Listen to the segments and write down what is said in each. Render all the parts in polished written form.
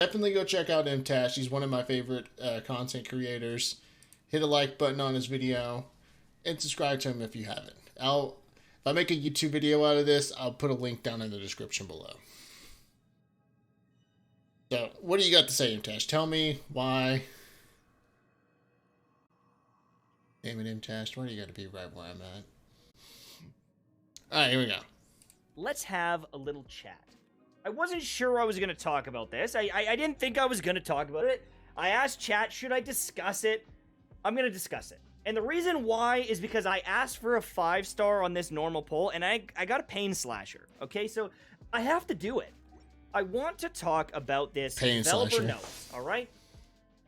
Definitely go check out Mtashed. He's one of my favorite content creators. Hit a like button on his video and subscribe to him if you haven't. If I make a YouTube video out of this, I'll put a link down in the description below. So, what do you got to say, Mtashed? Tell me why. Damn it, Mtashed. Why do you got to be right where I'm at? All right, here we go. Let's have a little chat. I wasn't sure I was going to talk about this. I didn't think I was going to talk about it. I asked chat, should I discuss it? I'm going to discuss it. And the reason why is because I asked for a 5-star on this normal poll, and I got a pain slasher. Okay, so I have to do it. I want to talk about this pain developer slasher. notes, all right?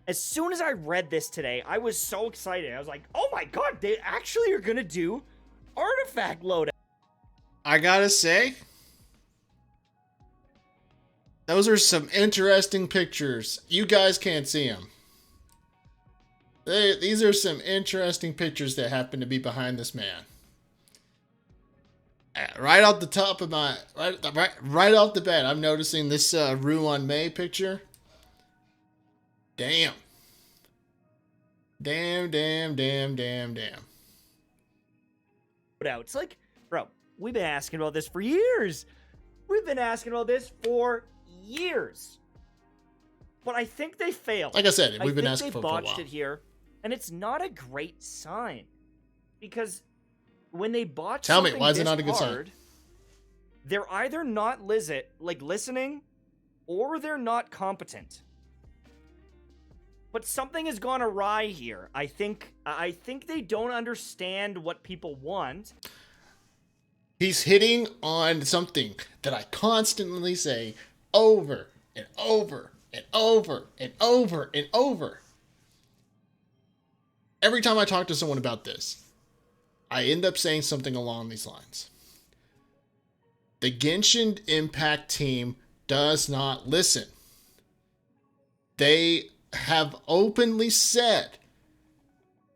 As soon as I read this today, I was so excited. I was like, oh my god, they actually are going to do artifact loadout. I gotta say, those are some interesting pictures. You guys can't see them. These are some interesting pictures that happen to be behind this man. Right off the top of my right off the bat, I'm noticing this Rue on May picture. Damn. Damn. It's like, bro, we've been asking about this for years. We've been asking about this for years. But I think they failed. Like I said, we've been asking for a while. They botched it here, and it's not a great sign. Because when they botch Tell me, something why is it this not a good sign? hard, they're either not listening, or they're not competent. But something has gone awry here. I think they don't understand what people want. He's hitting on something that I constantly say over and over and over and over and over. Every time I talk to someone about this, I end up saying something along these lines. The Genshin Impact team does not listen. They have openly said,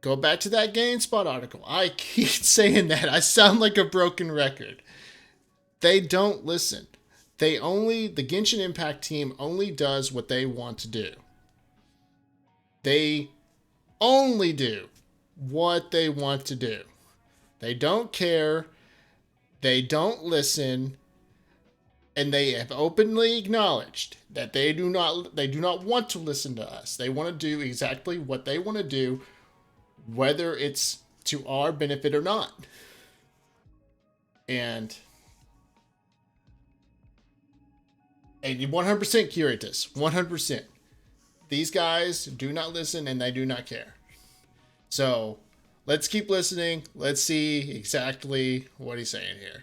go back to that GameSpot article. I keep saying that. I sound like a broken record. They don't listen. The Genshin Impact team only does what they want to do. They only do what they want to do. They don't care. They don't listen. And they have openly acknowledged that they do not want to listen to us. They want to do exactly what they want to do, whether it's to our benefit or not. And you 100% curate this. 100%. These guys do not listen and they do not care. So let's keep listening. Let's see exactly what he's saying here.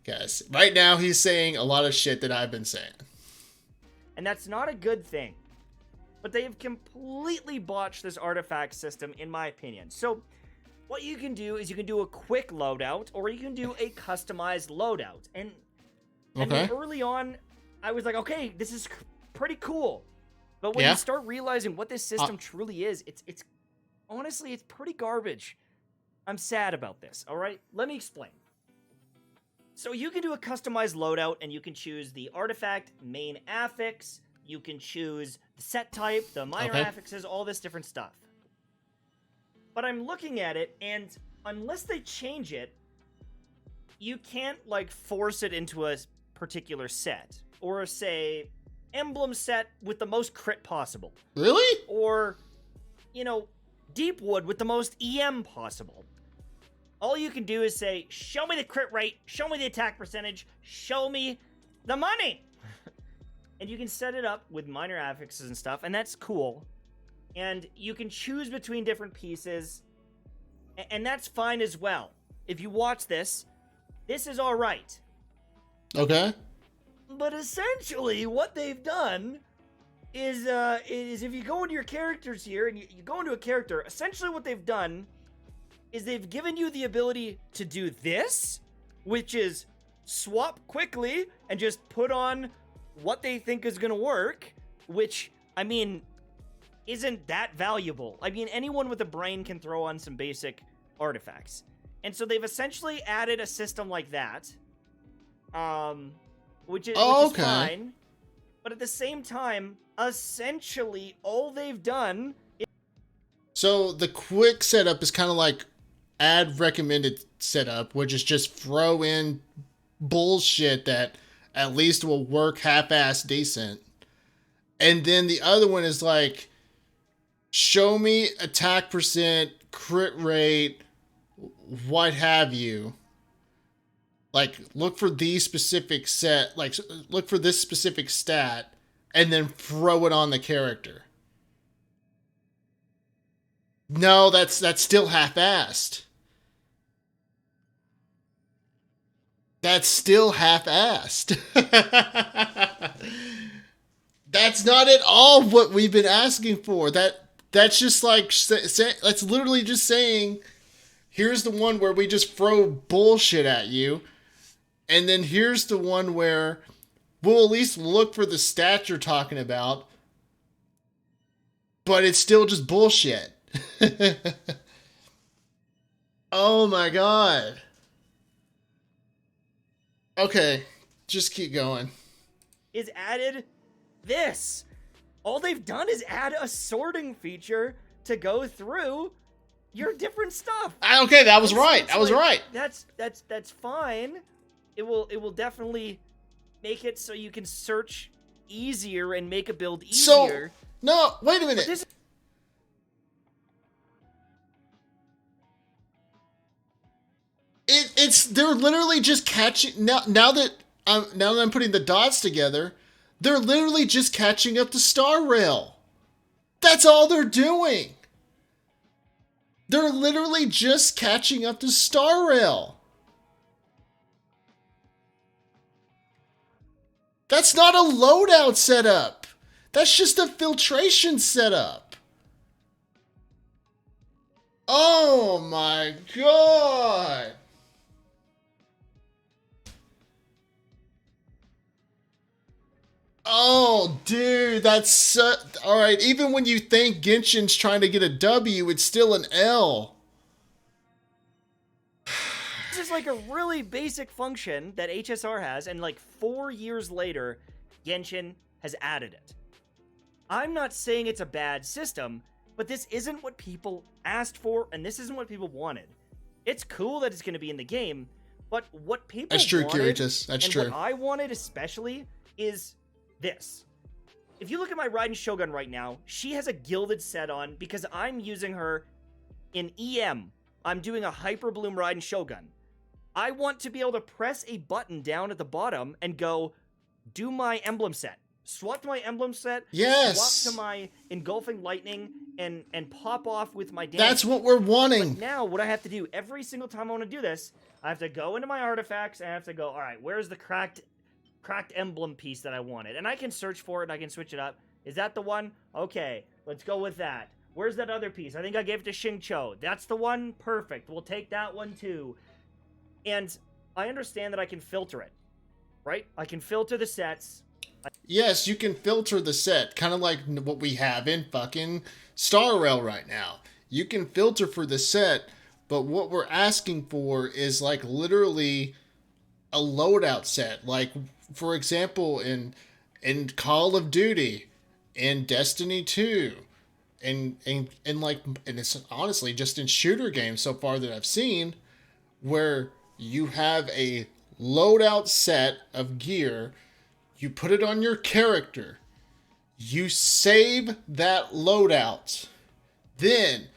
Guys, right now he's saying a lot of shit that I've been saying. And that's not a good thing. But they have completely botched this artifact system, in my opinion. So what you can do is you can do a quick loadout, or you can do a customized loadout. And then early on, I was like, okay, this is pretty cool. But when you start realizing what this system truly is, it's honestly, it's pretty garbage. I'm sad about this, all right? Let me explain. So you can do a customized loadout, and you can choose the artifact, main affix, you can choose the set type, the minor affixes, all this different stuff. But I'm looking at it, and unless they change it, you can't, force it into a particular set. Or, say, emblem set with the most crit possible. Really? Or, Deepwood with the most EM possible. All you can do is say, show me the crit rate, show me the attack percentage, show me the money. And you can set it up with minor affixes and stuff, and that's cool. And you can choose between different pieces, and that's fine as well. If you watch this is all right. Okay. But essentially, what they've done is if you go into your characters here, and you go into a character, essentially what they've done is they've given you the ability to do this, which is swap quickly and just put on what they think is going to work, which, isn't that valuable. Anyone with a brain can throw on some basic artifacts. And so they've essentially added a system like that, which is fine. But at the same time, essentially all they've done is... So the quick setup is kind of like ad recommended setup, which is just throw in bullshit that at least will work half-ass decent. And then the other one is like, show me attack percent, crit rate, what have you. Like, look for these specific look for this specific stat, and then throw it on the character. No, that's still half-assed. That's still half-assed. That's not at all what we've been asking for. That's just like, that's literally just saying, here's the one where we just throw bullshit at you. And then here's the one where we'll at least look for the stats you're talking about. But it's still just bullshit. Oh my god. Okay, just keep going. Is added this. All they've done is add a sorting feature to go through your different stuff. Okay, that was right. I was right. That's fine. It will definitely make it so you can search easier and make a build easier. So, no, wait a minute. They're literally just catching now that I'm putting the dots together. They're literally just catching up to Star Rail. That's all they're doing. They're literally just catching up to Star Rail. That's not a loadout setup. That's just a filtration setup. Oh my god. Oh, dude, that's all right. Even when you think Genshin's trying to get a W, it's still an L. This is like a really basic function that HSR has, and like 4 years later, Genshin has added it. I'm not saying it's a bad system, but this isn't what people asked for, and this isn't what people wanted. It's cool that it's going to be in the game, but what people That's true, wanted, Curious. That's and true. what I wanted especially is this. If you look at my Raiden Shogun right now, she has a gilded set on because I'm using her in EM. I'm doing a Hyper Bloom Raiden Shogun. I want to be able to press a button down at the bottom and go, do my emblem set. Swap to my emblem set, yes. swap to my Engulfing Lightning, and pop off with my damage. That's what we're wanting. But now, what I have to do, every single time I want to do this, I have to go into my artifacts, and I have to go, alright, where's the cracked emblem piece that I wanted? And I can search for it, and I can switch it up. Is that the one? Okay, let's go with that. Where's that other piece? I think I gave it to Xingqiu. That's the one? Perfect. We'll take that one too. And I understand that I can filter it, right? I can filter the sets. Yes, you can filter the set, kind of like what we have in fucking Star Rail right now. You can filter for the set, but what we're asking for is like literally a loadout set. Like, for example, in Call of Duty, in Destiny 2, and it's honestly just in shooter games so far that I've seen, where you have a loadout set of gear, you put it on your character, you save that loadout, then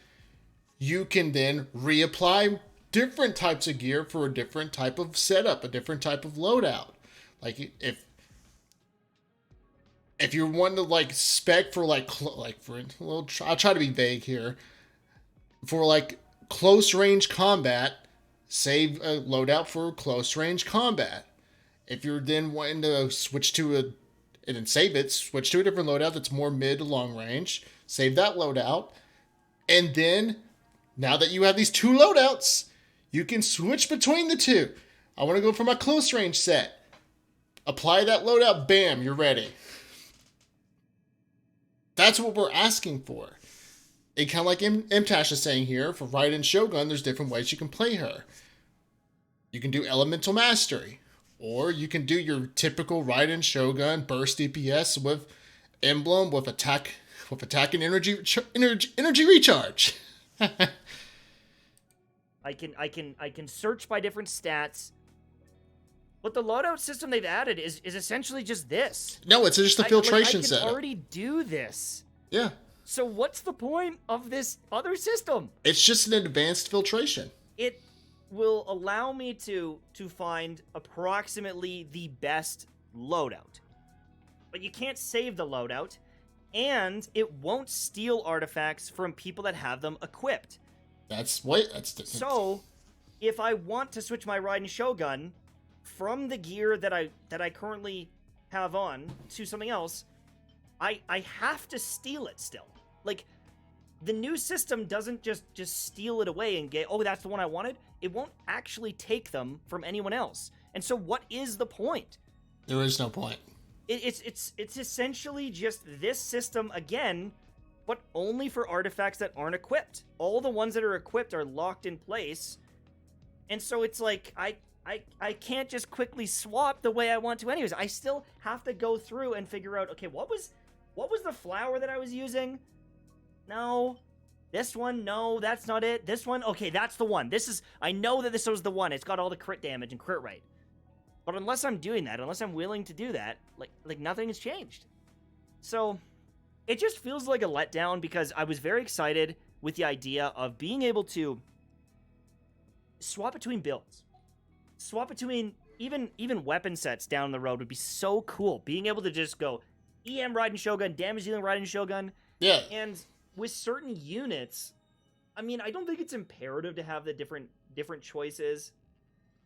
you can then reapply different types of gear for a different type of setup, a different type of loadout. Like if you're wanting to like spec for I'll try to be vague here, for like close range combat, save a loadout for close range combat. If you're then wanting to switch to switch to a different loadout that's more mid to long range, save that loadout. And then, now that you have these two loadouts, you can switch between the two. I want to go for my close range set. Apply that loadout, bam, you're ready. That's what we're asking for. It kind of like Mtashed is saying here, for Raiden Shogun, there's different ways you can play her. You can do Elemental Mastery, Or you can do your typical Raiden Shogun burst DPS with emblem with attack and energy recharge. I can search by different stats. But the loadout system they've added is essentially just this. No, it's just a filtration setup. I can already do this. Yeah. So what's the point of this other system? It's just an advanced filtration. It will allow me to find approximately the best loadout. But you can't save the loadout, and it won't steal artifacts from people that have them equipped. So, if I want to switch my Raiden Shogun from the gear that I currently have on to something else, I have to steal it still. Like, the new system doesn't just steal it away and get, oh, that's the one I wanted. It won't actually take them from anyone else. And so what is the point? There is no point. It's essentially just this system again, but only for artifacts that aren't equipped. All the ones that are equipped are locked in place. And so it's like, I can't just quickly swap the way I want to anyways. I still have to go through and figure out, okay, what was the flower that I was using? No. This one, no, that's not it. This one, okay, that's the one. I know that this was the one. It's got all the crit damage and crit rate. But unless I'm doing that, unless I'm willing to do that, like nothing has changed. So, it just feels like a letdown because I was very excited with the idea of being able to swap between builds. Swap between even weapon sets down the road would be so cool. Being able to just go EM Raiden Shogun, damage dealing Raiden Shogun. Yeah. And with certain units, I mean, I don't think it's imperative to have the different choices.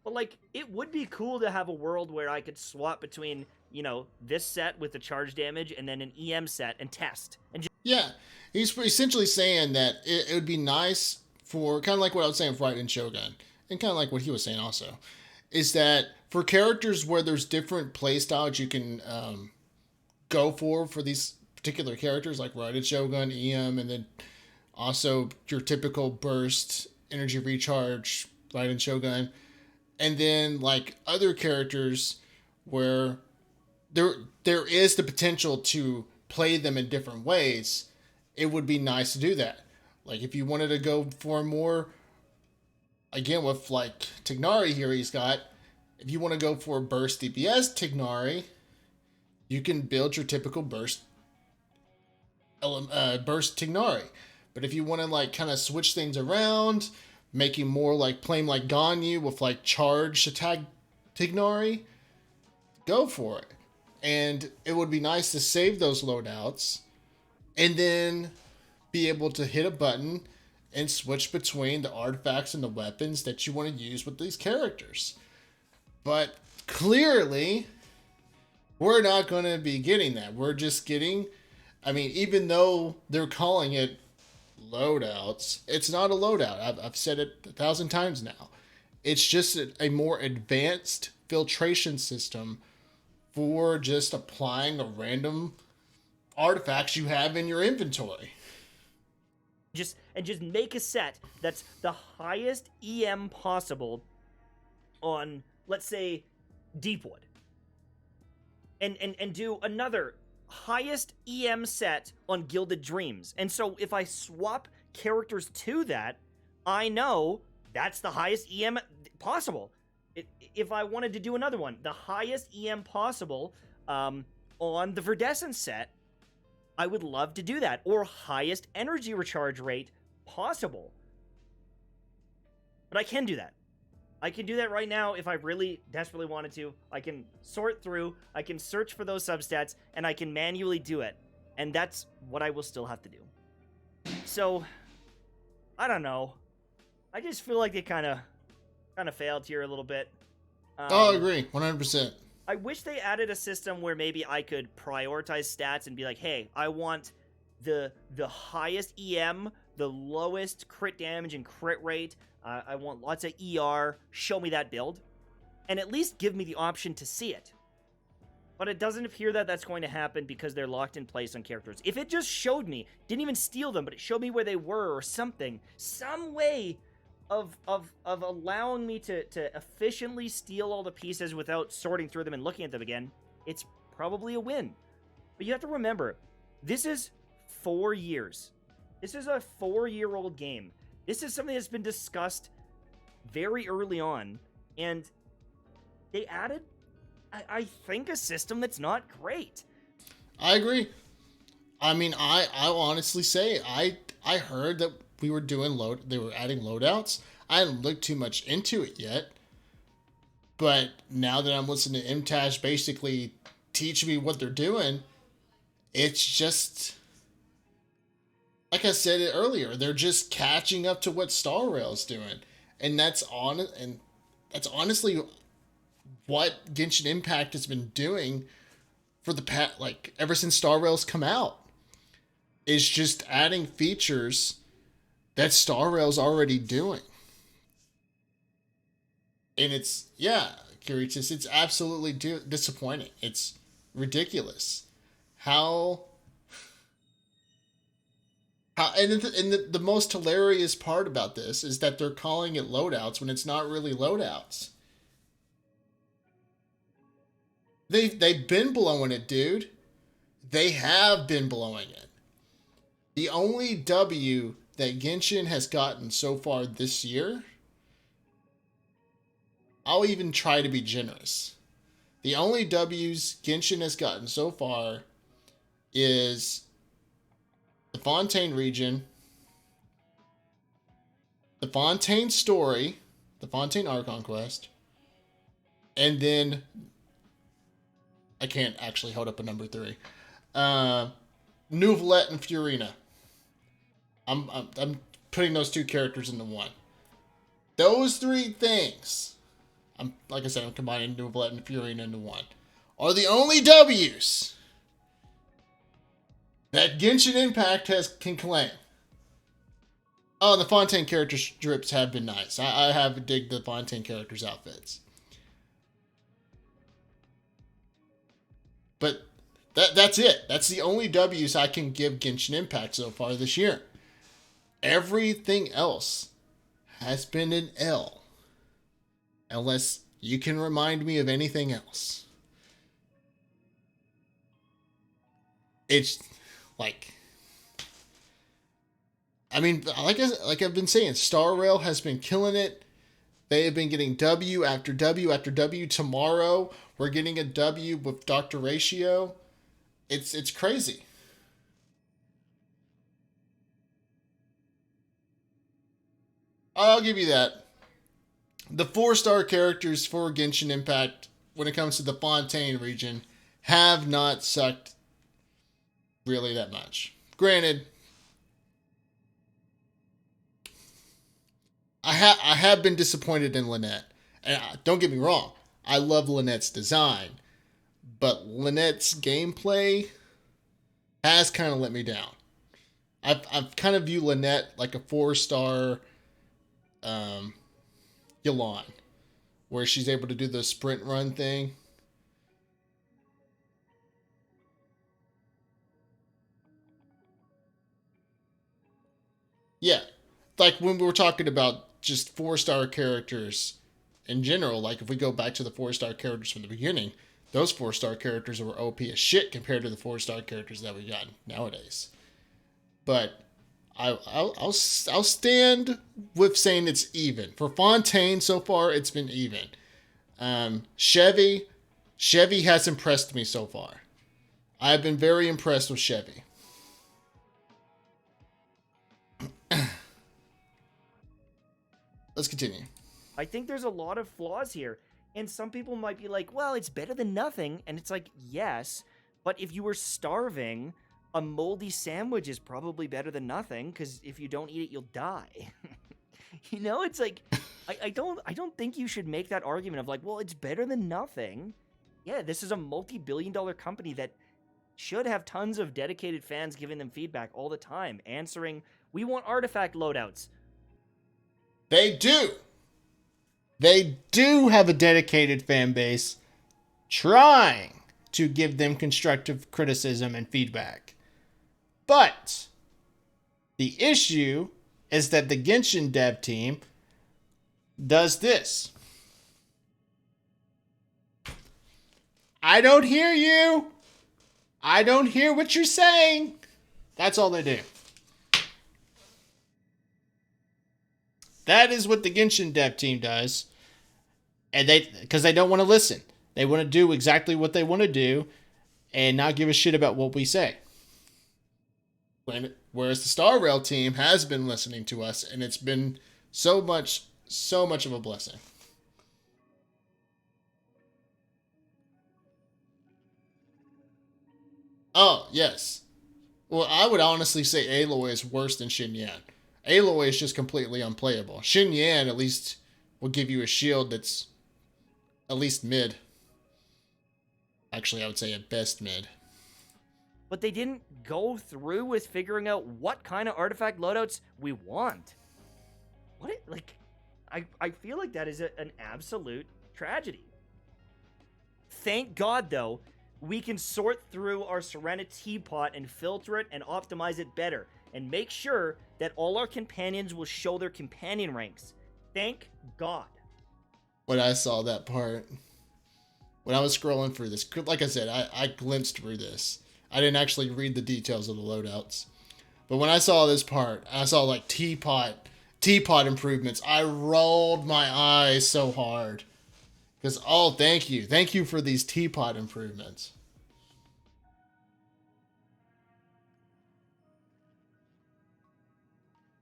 But, like, it would be cool to have a world where I could swap between, you know, this set with the charge damage and then an EM set and test. And yeah, he's essentially saying that it would be nice for, kind of like what I was saying for Raiden Shogun, and kind of like what he was saying also, is that for characters where there's different playstyles you can go for these particular characters, like Raiden Shogun, EM, and then also your typical burst, energy recharge, Raiden Shogun, and then like other characters where there is the potential to play them in different ways, it would be nice to do that. Like if you wanted to go for more, again with like Tignari here, if you want to go for burst DPS Tignari, you can build your typical burst Tignari. But if you want to like kind of switch things around, making more like playing like Ganyu with like charged attack Tignari, go for it. And it would be nice to save those loadouts and then be able to hit a button and switch between the artifacts and the weapons that you want to use with these characters. But clearly, we're not going to be getting that. We're just getting, I mean, even though they're calling it loadouts, it's not a loadout. I've said it 1,000 times now. It's just a more advanced filtration system for just applying a random artifacts you have in your inventory. Just make a set that's the highest EM possible on, let's say, Deepwood. And do another highest EM set on Gilded Dreams. And so if I swap characters to that, I know that's the highest EM possible. If I wanted to do another one, the highest EM possible on the Verdescent set, I would love to do that. Or highest energy recharge rate possible. But I can do that. I can do that right now if I really desperately wanted to. I can sort through, I can search for those substats, and I can manually do it. And that's what I will still have to do. So, I don't know. I just feel like they kind of failed here a little bit. I agree, 100%. I wish they added a system where maybe I could prioritize stats and be like, hey, I want the highest EM, the lowest crit damage and crit rate. I want lots of ER. Show me that build. And at least give me the option to see it. But it doesn't appear that that's going to happen because they're locked in place on characters. If it just showed me, didn't even steal them, but it showed me where they were or something, some way of allowing me to efficiently steal all the pieces without sorting through them and looking at them again, it's probably a win. But you have to remember, this is 4 years. This is a 4-year-old game. This is something that's been discussed very early on, and they added, I think, a system that's not great. I agree. I mean, I'll honestly say, I heard that they were adding loadouts. I hadn't looked too much into it yet, but now that I'm listening to Mtashed basically teach me what they're doing, it's just, like I said it earlier, they're just catching up to what Star Rail's doing, and that's honestly what Genshin Impact has been doing for the past, like, ever since Star Rail's come out, is just adding features that Star Rail's already doing. And it's, yeah, Curious, it's absolutely disappointing. It's ridiculous. And the most hilarious part about this is that they're calling it loadouts when it's not really loadouts. They've been blowing it, dude. They have been blowing it. The only W that Genshin has gotten so far this year, I'll even try to be generous. The only W's Genshin has gotten so far is the Fontaine region, the Fontaine story, the Fontaine Archon quest, and then I can't actually hold up a number 3. Nouvellette and Furina. I'm putting those 2 characters into one. Those 3 things, like I said, I'm combining Nouvellette and Furina into one, are the only W's that Genshin Impact can claim. Oh, the Fontaine character strips have been nice. I have digged the Fontaine characters' outfits. But that's it. That's the only W's I can give Genshin Impact so far this year. Everything else has been an L. Unless you can remind me of anything else. It's like, I mean, like I've been saying, Star Rail has been killing it. They have been getting W after W after W. Tomorrow, we're getting a W with Dr. Ratio. It's crazy. I'll give you that. The 4-star characters for Genshin Impact, when it comes to the Fontaine region, have not sucked really that much. Granted, I have been disappointed in Lynette. And don't get me wrong, I love Lynette's design, but Lynette's gameplay has kind of let me down. I've kind of view Lynette like a 4-star Yelan, where she's able to do the sprint run thing. Yeah, like when we were talking about just 4-star characters in general, like if we go back to the 4-star characters from the beginning, those 4-star characters were OP as shit compared to the 4-star characters that we got nowadays. But I'll stand with saying it's even. For Fontaine, so far, it's been even. Chevy has impressed me so far. I've been very impressed with Chevy. Let's continue. I think there's a lot of flaws here. And some people might be like, well, it's better than nothing. And it's like, yes. But if you were starving, a moldy sandwich is probably better than nothing. Because if you don't eat it, you'll die. You know, it's like, I don't think you should make that argument of like, well, it's better than nothing. Yeah, this is a multi-billion-dollar company that should have tons of dedicated fans giving them feedback all the time. Answering, we want artifact loadouts. They do. They do have a dedicated fan base trying to give them constructive criticism and feedback. But the issue is that the Genshin dev team does this. I don't hear you. I don't hear what you're saying. That's all they do. That is what the Genshin dev team does. And because they don't want to listen. They want to do exactly what they want to do and not give a shit about what we say. Whereas the Star Rail team has been listening to us, and it's been so much of a blessing. Oh, yes. Well, I would honestly say Aloy is worse than Xinyan. Aloy is just completely unplayable. Xinyan at least will give you a shield that's at least mid. Actually, I would say at best mid. But they didn't go through with figuring out what kind of artifact loadouts we want. I feel like that is an absolute tragedy. Thank God, though, we can sort through our Serena teapot and filter it and optimize it better and make sure that all our companions will show their companion ranks. Thank God. When I saw that part, when I was scrolling through this, like I said, I glimpsed through this. I didn't actually read the details of the loadouts. But when I saw this part, I saw like teapot improvements. I rolled my eyes so hard. Because, oh, thank you. Thank you for these teapot improvements.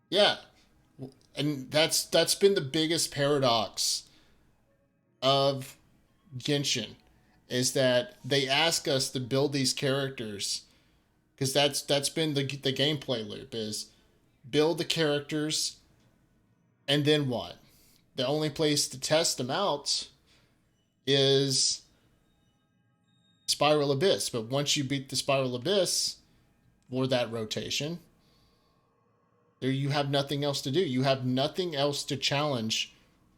Yeah. And that's been the biggest paradox of Genshin, is that they ask us to build these characters, because that's been the gameplay loop, is build the characters and then what? The only place to test them out is Spiral Abyss. But once you beat the Spiral Abyss for that rotation, there you have nothing else to do. You have nothing else to challenge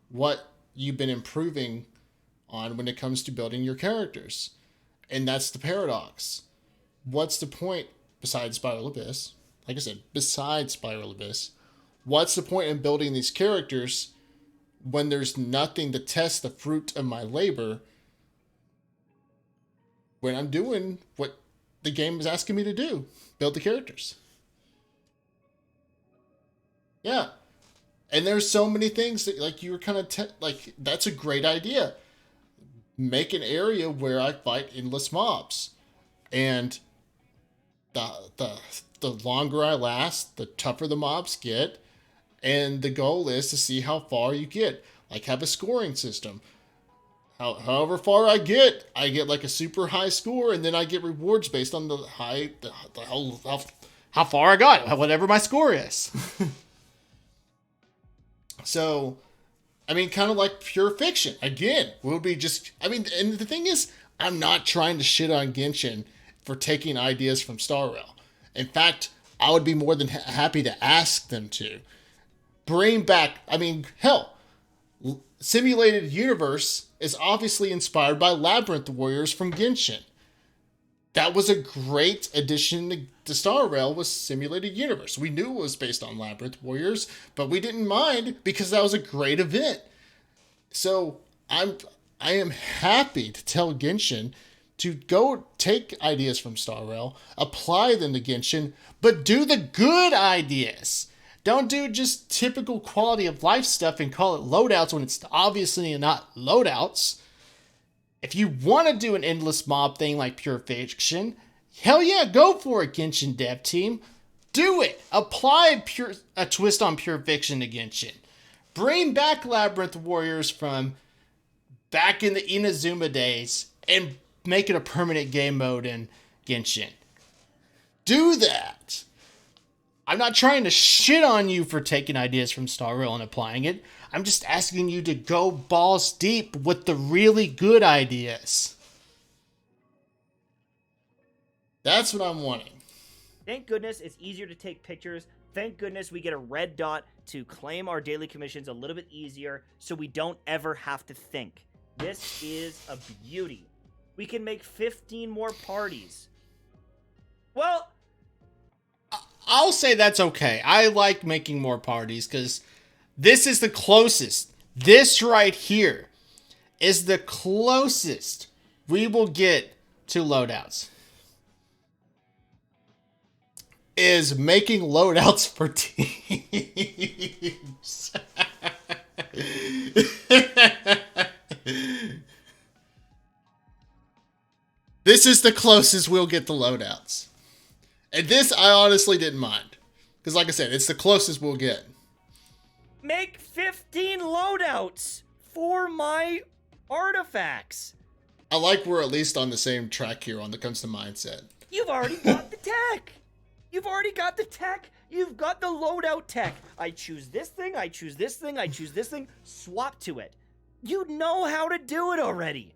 what you've been improving on when it comes to building your characters. And that's the paradox. What's the point besides Spiral Abyss? Like I said, besides Spiral Abyss, what's the point in building these characters when there's nothing to test the fruit of my labor when I'm doing what the game is asking me to do? Build the characters. Yeah. And there's so many things that, like, you were kind of like, that's a great idea. Make an area where I fight endless mobs, and the longer I last, the tougher the mobs get, and the goal is to see how far you get. Like, have a scoring system. However far I get like a super high score, and then I get rewards based on how far I got, whatever my score is. So, I mean, kind of like pure fiction. Again, would be just, I mean, and the thing is, I'm not trying to shit on Genshin for taking ideas from Star Rail. In fact, I would be more than happy to ask them to bring back, I mean, hell, Simulated Universe is obviously inspired by Labyrinth Warriors from Genshin. That was a great addition to Star Rail, was Simulated Universe. We knew it was based on Labyrinth Warriors, but we didn't mind because that was a great event. So I am happy to tell Genshin to go take ideas from Star Rail, apply them to Genshin, but do the good ideas. Don't do just typical quality of life stuff and call it loadouts when it's obviously not loadouts. If you want to do an endless mob thing like pure fiction, hell yeah, go for it, Genshin dev team. Do it. Apply a twist on pure fiction to Genshin. Bring back Labyrinth Warriors from back in the Inazuma days and make it a permanent game mode in Genshin. Do that. I'm not trying to shit on you for taking ideas from Star Rail and applying it. I'm just asking you to go balls deep with the really good ideas. That's what I'm wanting. Thank goodness it's easier to take pictures. Thank goodness we get a red dot to claim our daily commissions a little bit easier so we don't ever have to think. This is a beauty. We can make 15 more parties. Well, I'll say that's okay. I like making more parties because this is the closest. This right here is the closest we will get to loadouts. Is making loadouts for teams. This is the closest we'll get to loadouts. And this I honestly didn't mind. Because like I said, it's the closest we'll get. Make 15 loadouts for my artifacts. I like we're at least on the same track here when it comes to mindset. You've already got the tech. You've already got the tech. You've got the loadout tech. I choose this thing, I choose this thing, I choose this thing. Swap to it. You know how to do it already.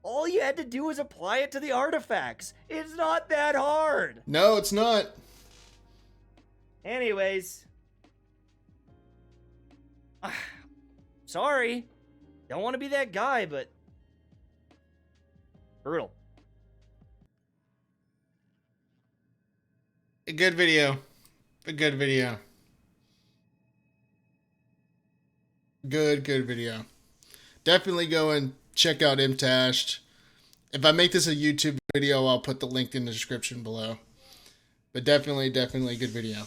All you had to do was apply it to the artifacts. It's not that hard. No, it's not. Anyways. Sorry. Don't want to be that guy, but... brutal. A good video. A good video. Good video. Definitely go and check out Mtashed. If I make this a YouTube video, I'll put the link in the description below. But definitely a good video.